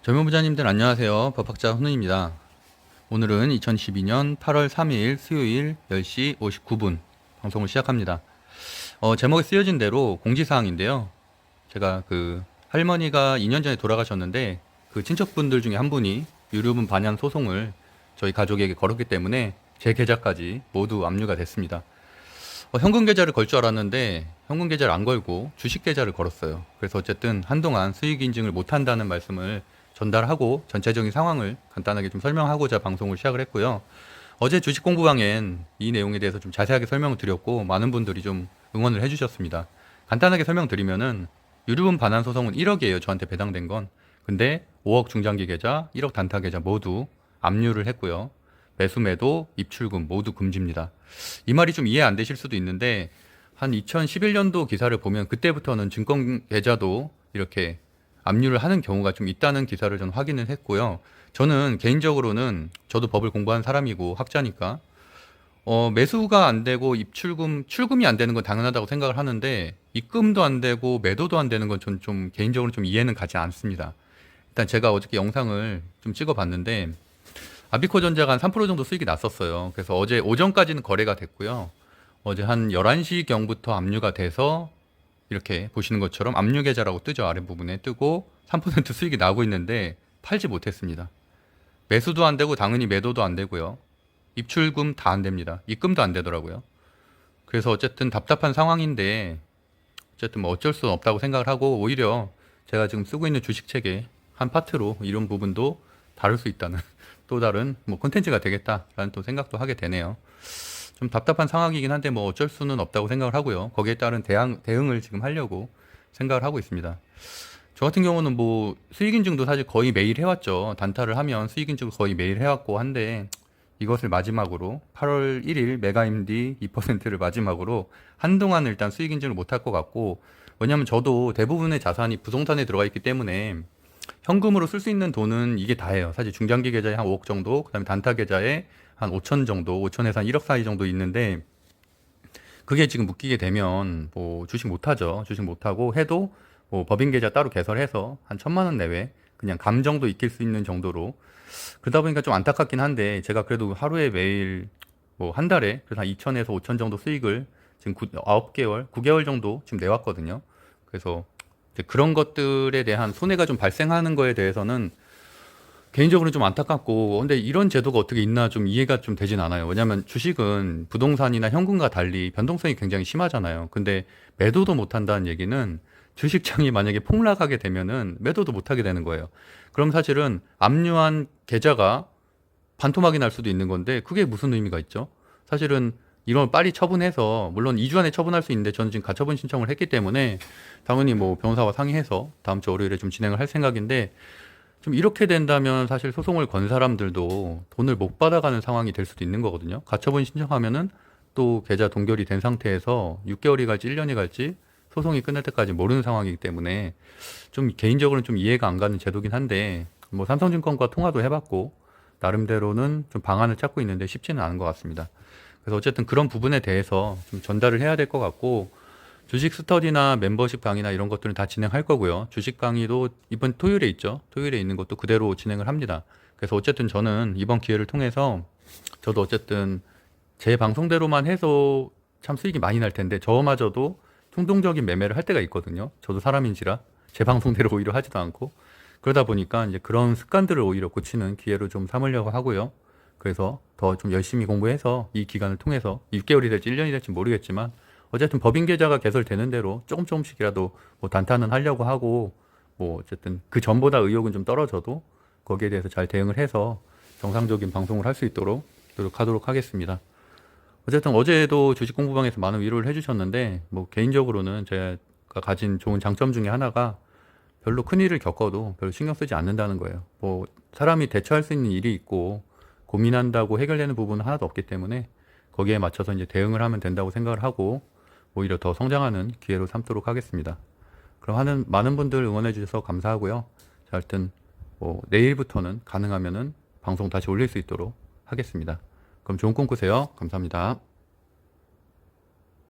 젊은 부자님들 안녕하세요. 법학자 훈훈입니다. 오늘은 2012년 8월 3일 수요일 10시 59분 방송을 시작합니다. 제목에 쓰여진 대로 공지사항인데요. 제가 할머니가 2년 전에 돌아가셨는데 그 친척분들 중에 한 분이 유류분 반환 소송을 저희 가족에게 걸었기 때문에 제 계좌까지 모두 압류가 됐습니다. 현금 계좌를 걸 줄 알았는데 현금 계좌를 안 걸고 주식 계좌를 걸었어요. 그래서 어쨌든 한동안 수익 인증을 못 한다는 말씀을 전달하고 전체적인 상황을 간단하게 좀 설명하고자 방송을 시작을 했고요. 어제 주식 공부방엔 이 내용에 대해서 좀 자세하게 설명을 드렸고 많은 분들이 좀 응원을 해주셨습니다. 간단하게 설명드리면은 유류분 반환 소송은 1억이에요. 저한테 배당된 건. 근데 5억 중장기 계좌, 1억 단타 계좌 모두 압류를 했고요. 매수 매도, 입출금 모두 금지입니다. 이 말이 좀 이해 안 되실 수도 있는데 한 2011년도 기사를 보면 그때부터는 증권 계좌도 이렇게 압류를 하는 경우가 좀 있다는 기사를 전 확인을 했고요. 저는 개인적으로는 저도 법을 공부한 사람이고 학자니까 매수가 안 되고 출금이 안 되는 건 당연하다고 생각을 하는데 입금도 안 되고 매도도 안 되는 건 전 좀 개인적으로 좀 이해는 가지 않습니다. 일단 제가 어저께 영상을 좀 찍어봤는데 아비코전자가 한 3% 정도 수익이 났었어요. 그래서 어제 오전까지는 거래가 됐고요. 어제 한 11시경부터 압류가 돼서 이렇게 보시는 것처럼 압류 계좌라고 뜨죠. 아랫부분에 뜨고 3% 수익이 나고 있는데 팔지 못했습니다. 매수도 안 되고 당연히 매도도 안 되고요. 입출금 다 안 됩니다. 입금도 안 되더라고요. 그래서 어쨌든 답답한 상황인데 어쨌든 뭐 어쩔 수 없다고 생각을 하고 오히려 제가 지금 쓰고 있는 주식 체계 한 파트로 이런 부분도 다룰 수 있다는 또 다른 뭐 콘텐츠가 되겠다라는 또 생각도 하게 되네요. 좀 답답한 상황이긴 한데 뭐 어쩔 수는 없다고 생각을 하고요. 거기에 따른 대응을 지금 하려고 생각을 하고 있습니다. 저 같은 경우는 뭐 수익 인증도 사실 거의 매일 해왔죠. 단타를 하면 수익 인증을 거의 매일 해왔고 한데 이것을 마지막으로 8월 1일 메가임디 2%를 마지막으로 한동안 일단 수익 인증을 못 할 것 같고 왜냐하면 저도 대부분의 자산이 부동산에 들어가 있기 때문에 현금으로 쓸 수 있는 돈은 이게 다예요. 사실 중장기 계좌에 한 5억 정도, 그다음에 단타 계좌에 한 5천 정도, 5천에서 한 1억 사이 정도 있는데 그게 지금 묶이게 되면 뭐 주식 못 하죠. 주식 못 하고 해도 뭐 법인 계좌 따로 개설해서 한 1,000만 원 내외 그냥 감 정도 익힐 수 있는 정도로 그러다 보니까 좀 안타깝긴 한데 제가 그래도 하루에 매일 뭐 한 달에 그래서 한 2천에서 5천 정도 수익을 지금 9개월, 9개월 정도 지금 내왔거든요. 그래서 이제 그런 것들에 대한 손해가 좀 발생하는 거에 대해서는 개인적으로는 좀 안타깝고 근데 이런 제도가 어떻게 있나 좀 이해가 좀 되진 않아요. 왜냐하면 주식은 부동산이나 현금과 달리 변동성이 굉장히 심하잖아요. 근데 매도도 못 한다는 얘기는 주식장이 만약에 폭락하게 되면은 매도도 못 하게 되는 거예요. 그럼 사실은 압류한 계좌가 반토막이 날 수도 있는 건데 그게 무슨 의미가 있죠? 사실은 이런 빨리 처분해서 물론 2주 안에 처분할 수 있는데 저는 지금 가처분 신청을 했기 때문에 당연히 뭐 변호사와 상의해서 다음 주 월요일에 좀 진행을 할 생각인데 좀 이렇게 된다면 사실 소송을 건 사람들도 돈을 못 받아가는 상황이 될 수도 있는 거거든요. 가처분 신청하면은 또 계좌 동결이 된 상태에서 6개월이 갈지 1년이 갈지 소송이 끝날 때까지 모르는 상황이기 때문에 좀 개인적으로는 좀 이해가 안 가는 제도긴 한데 뭐 삼성증권과 통화도 해봤고 나름대로는 좀 방안을 찾고 있는데 쉽지는 않은 것 같습니다. 그래서 어쨌든 그런 부분에 대해서 좀 전달을 해야 될 것 같고 주식 스터디나 멤버십 강의나 이런 것들은 다 진행할 거고요. 주식 강의도 이번 토요일에 있죠. 토요일에 있는 것도 그대로 진행을 합니다. 그래서 어쨌든 저는 이번 기회를 통해서 저도 어쨌든 제 방송대로만 해서 참 수익이 많이 날 텐데 저마저도 충동적인 매매를 할 때가 있거든요. 저도 사람인지라 제 방송대로 오히려 하지도 않고 그러다 보니까 이제 그런 습관들을 오히려 고치는 기회로 좀 삼으려고 하고요. 그래서 더 좀 열심히 공부해서 이 기간을 통해서 6개월이 될지 1년이 될지 모르겠지만 어쨌든 법인 계좌가 개설되는 대로 조금씩이라도 뭐 단타는 하려고 하고 뭐 어쨌든 그 전보다 의욕은 좀 떨어져도 거기에 대해서 잘 대응을 해서 정상적인 방송을 할 수 있도록 노력하도록 하겠습니다. 어쨌든 어제도 주식 공부방에서 많은 위로를 해주셨는데 뭐 개인적으로는 제가 가진 좋은 장점 중에 하나가 별로 큰 일을 겪어도 별로 신경 쓰지 않는다는 거예요. 뭐 사람이 대처할 수 있는 일이 있고 고민한다고 해결되는 부분은 하나도 없기 때문에 거기에 맞춰서 이제 대응을 하면 된다고 생각을 하고 오히려 더 성장하는 기회로 삼도록 하겠습니다. 그럼 많은 분들 응원해 주셔서 감사하고요. 자, 하여튼 뭐 내일부터는 가능하면은 방송 다시 올릴 수 있도록 하겠습니다. 그럼 좋은 꿈 꾸세요. 감사합니다.